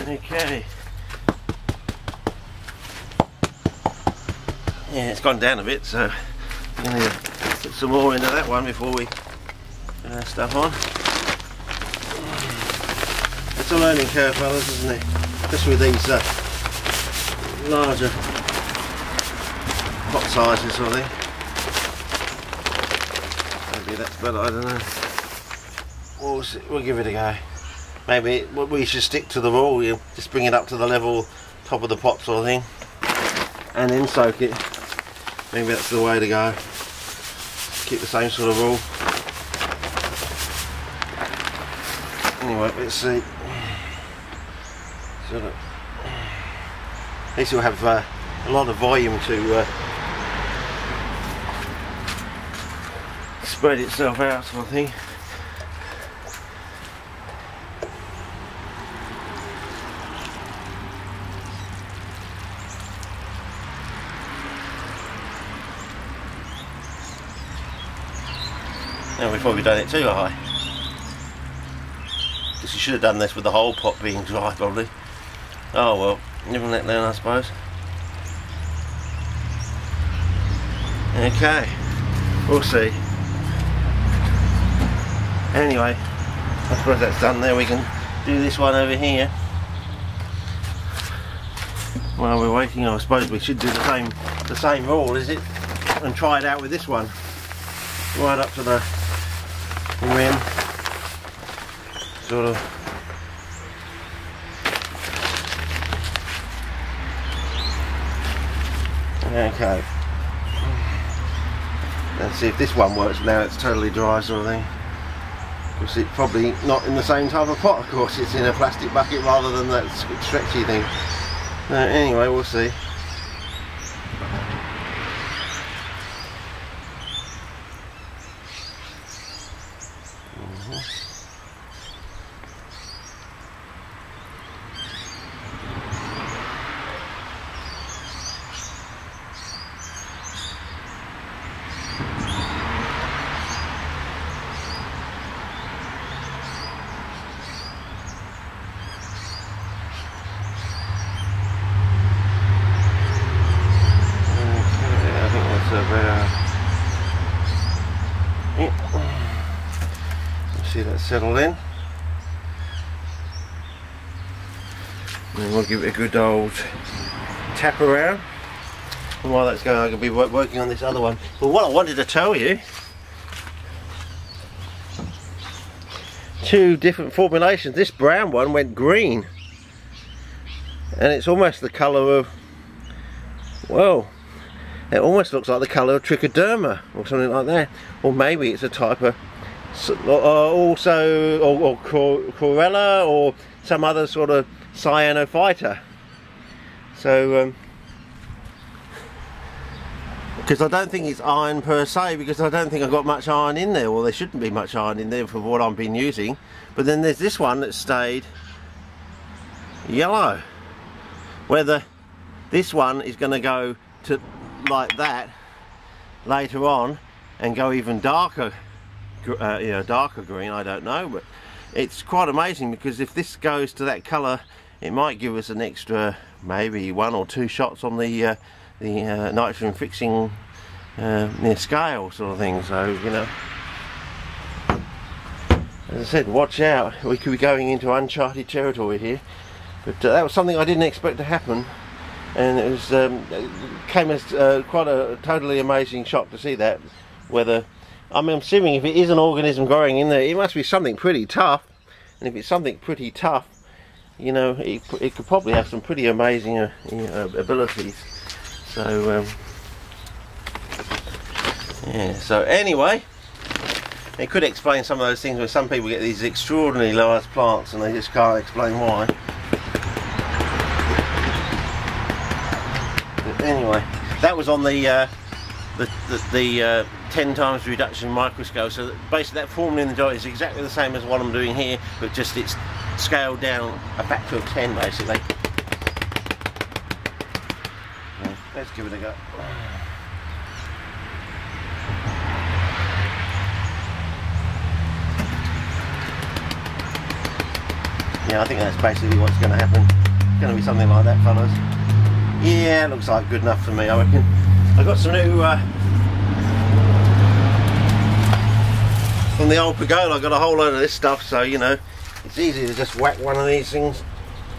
Okay. Yeah, it's gone down a bit, so I'm going to put some more into that one before we stuff on. It's a learning curve, fellas, isn't it? Especially with these larger pot sizes, sort of thing. Maybe that's better, I don't know. We'll give it a go. Maybe we should stick to the rule, you just bring it up to the level top of the pot, sort of thing, and then soak it. Maybe that's the way to go. Keep the same sort of rule. Anyway, let's see. Sort of, at least it'll have a lot of volume to spread itself out, sort of thing. Now we've probably done it too high. Guess you should have done this with the whole pot being dry, probably. Oh well, never let down, I suppose. Okay, we'll see. Anyway, I suppose that's done there. We can do this one over here. While we're waiting, I suppose we should do the same rule, is it? And try it out with this one. Right up to the rim, sort of. Okay. Let's see if this one works now. It's totally dry, sort of thing. Because it's probably not in the same type of pot. Of course, it's in a plastic bucket rather than that stretchy thing. Anyway, we'll see. See that settle in, and we'll give it a good old tap around. And while that's going, I can be working on this other one. But what I wanted to tell you, two different formulations. This brown one went green, and it's almost the colour of, well, it almost looks like the colour of trichoderma or something like that. Or maybe it's a type of also or chlorella or some other sort of cyanophyta. So because I don't think it's iron per se, because I don't think I've got much iron in there. Well, there shouldn't be much iron in there for what I've been using. But then there's this one that stayed yellow. Whether this one is going to go to like that later on and go even darker, darker green, I don't know, but it's quite amazing, because if this goes to that colour, it might give us an extra maybe 1 or 2 shots on the nitrogen fixing scale, sort of thing. So, you know, as I said, watch out, we could be going into uncharted territory here. But that was something I didn't expect to happen, and it was it came as quite a totally amazing shock to see that. Whether, I'm assuming if it is an organism growing in there, it must be something pretty tough, and if it's something pretty tough, you know, it could probably have some pretty amazing abilities. So yeah, so anyway, it could explain some of those things where some people get these extraordinarily large plants and they just can't explain why. But anyway, that was on the 10 times reduction microscope. So basically that formula in the dot is exactly the same as what I'm doing here, but just it's scaled down a factor of 10 basically. Yeah, let's give it a go. Yeah, I think that's basically what's going to happen. It's going to be something like that, fellas. Yeah, it looks like good enough for me, I reckon. I got some new from the old Pagoda. I got a whole load of this stuff, so you know it's easy to just whack one of these things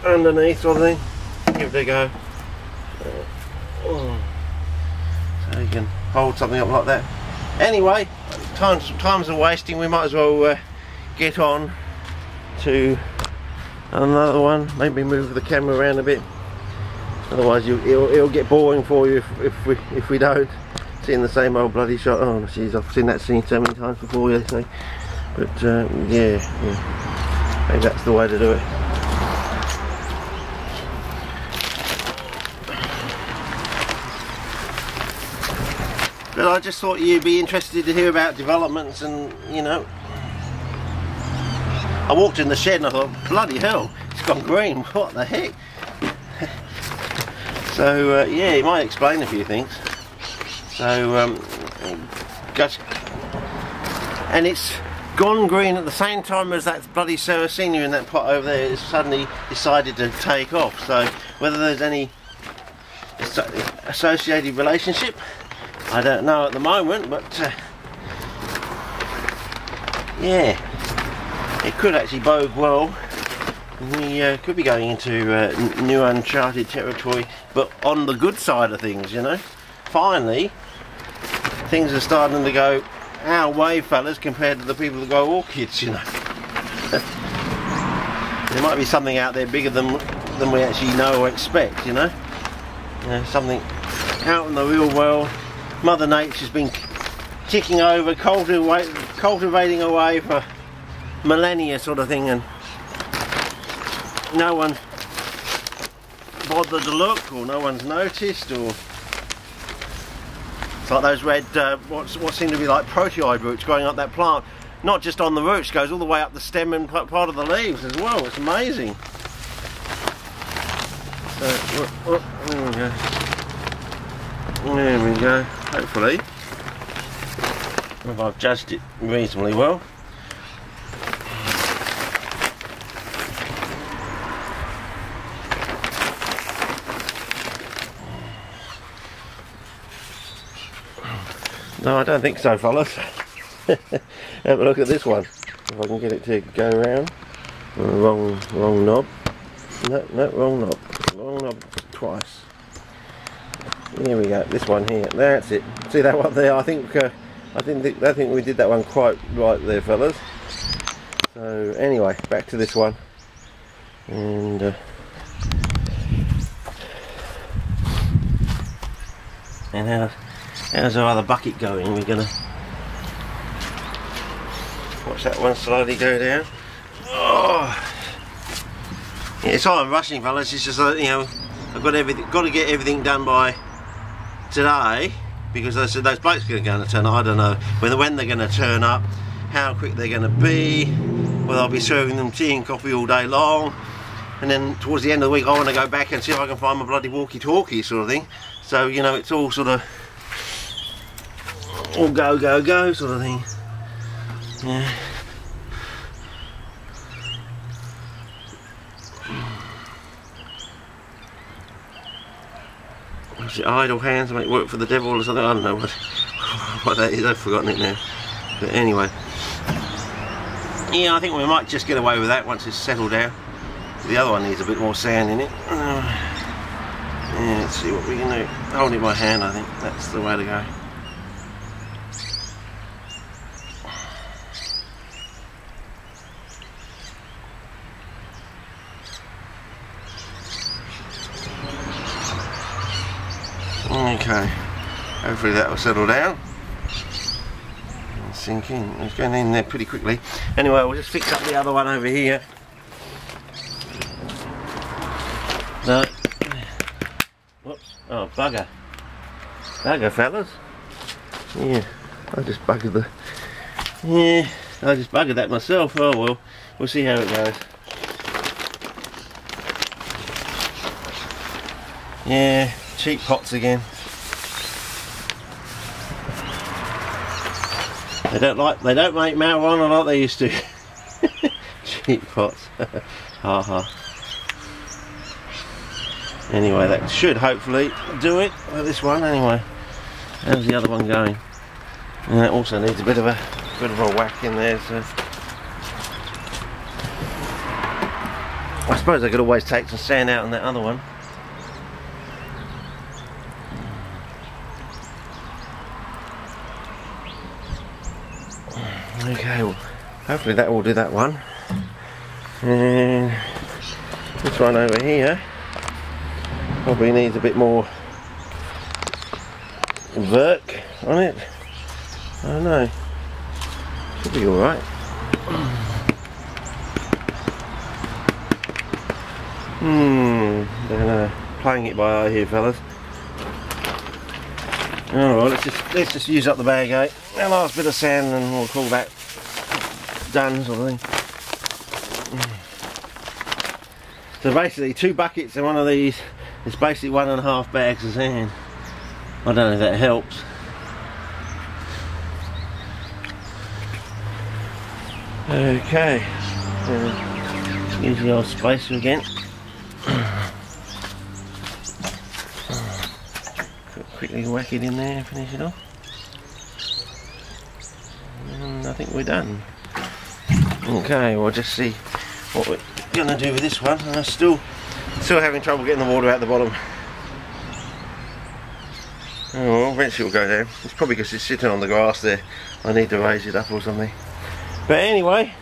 underneath, sort of thing. Give it a go. So you can hold something up like that. Anyway, times are wasting. We might as well get on to another one. Maybe move the camera around a bit. Otherwise, it'll get boring for you if we don't. Seeing the same old bloody shot. Oh jeez, I've seen that scene so many times before, they say. But yeah, maybe that's the way to do it. But I just thought you'd be interested to hear about developments, and you know, I walked in the shed and I thought, bloody hell, it's gone green. What the heck? So yeah, it might explain a few things. So and it's gone green at the same time as that bloody Sarracenia in that pot over there has suddenly decided to take off. So whether there's any associated relationship, I don't know at the moment, but yeah, it could actually bode well. We could be going into new uncharted territory, but on the good side of things, you know. Finally, things are starting to go our way, fellas, compared to the people that grow orchids, you know. There might be something out there bigger than we actually know or expect, you know. You know, something out in the real world. Mother Nature's been ticking over, cultivating away for millennia, sort of thing, and no one bothered to look, or no one's noticed, or it's like those red what seem to be like proteoid roots growing up that plant. Not just on the roots, goes all the way up the stem and part of the leaves as well. It's amazing. So there we go. There we go. Hopefully I've judged it reasonably well. No, I don't think so, fellas. Have a look at this one. If I can get it to go around. Wrong knob. No, wrong knob. Wrong knob twice. Here we go. This one here. That's it. See that one there? I think we did that one quite right there, fellas. So anyway, back to this one. And how's our other bucket going? We're gonna watch that one slowly go down. Oh, yeah, it's all I'm rushing, fellas. It's just you know, I've got to get everything done by today, because I said those blokes are going to turn up. I don't know when they're going to turn up, how quick they're going to be, whether I'll be serving them tea and coffee all day long, and then towards the end of the week I want to go back and see if I can find my bloody walkie-talkie sort of thing. So you know, it's all sort of all go sort of thing. Yeah. Is it idle hands make work for the devil or something? I don't know what that is. I've forgotten it now. But anyway, yeah, I think we might just get away with that once it's settled down. The other one needs a bit more sand in it. Yeah, let's see what we can do. Hold it in my hand, I think that's the way to go. Okay, hopefully that will settle down and sink in. It's going in there pretty quickly. Anyway, we'll just fix up the other one over here. No. Whoops. Oh, bugger. Bugger, fellas. Yeah, I just buggered the... Yeah, I just buggered that myself. Oh well, we'll see how it goes. Yeah, cheap pots again. They don't make marijuana like they used to. Cheap pots. Ha ha. Anyway, that should hopefully do it for this one. Anyway, how's the other one going? And that also needs a bit of a whack in there. So I suppose I could always take some sand out on that other one. Okay, well, hopefully that will do that one. And this one over here probably needs a bit more work on it. I don't know. Should be alright. Don't know. Playing it by eye here, fellas. Alright, let's just use up the bag, eh? A last bit of sand and we'll call that done, sort of thing. So basically 2 buckets and one of these is basically 1.5 bags of sand. I don't know if that helps. Okay, use the old spacer again. Quickly whack it in there and finish it off. And I think we're done. Okay, we'll just see what we're going to do with this one. And I'm still having trouble getting the water out the bottom. Oh, well, eventually it'll go down. It's probably because it's sitting on the grass there. I need to raise it up or something. But anyway,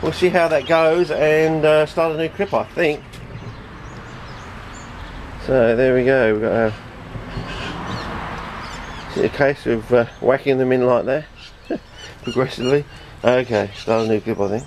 we'll see how that goes and start a new clip, I think. So there we go. We've got a case of whacking them in like that progressively. Okay, start a new clip, I think.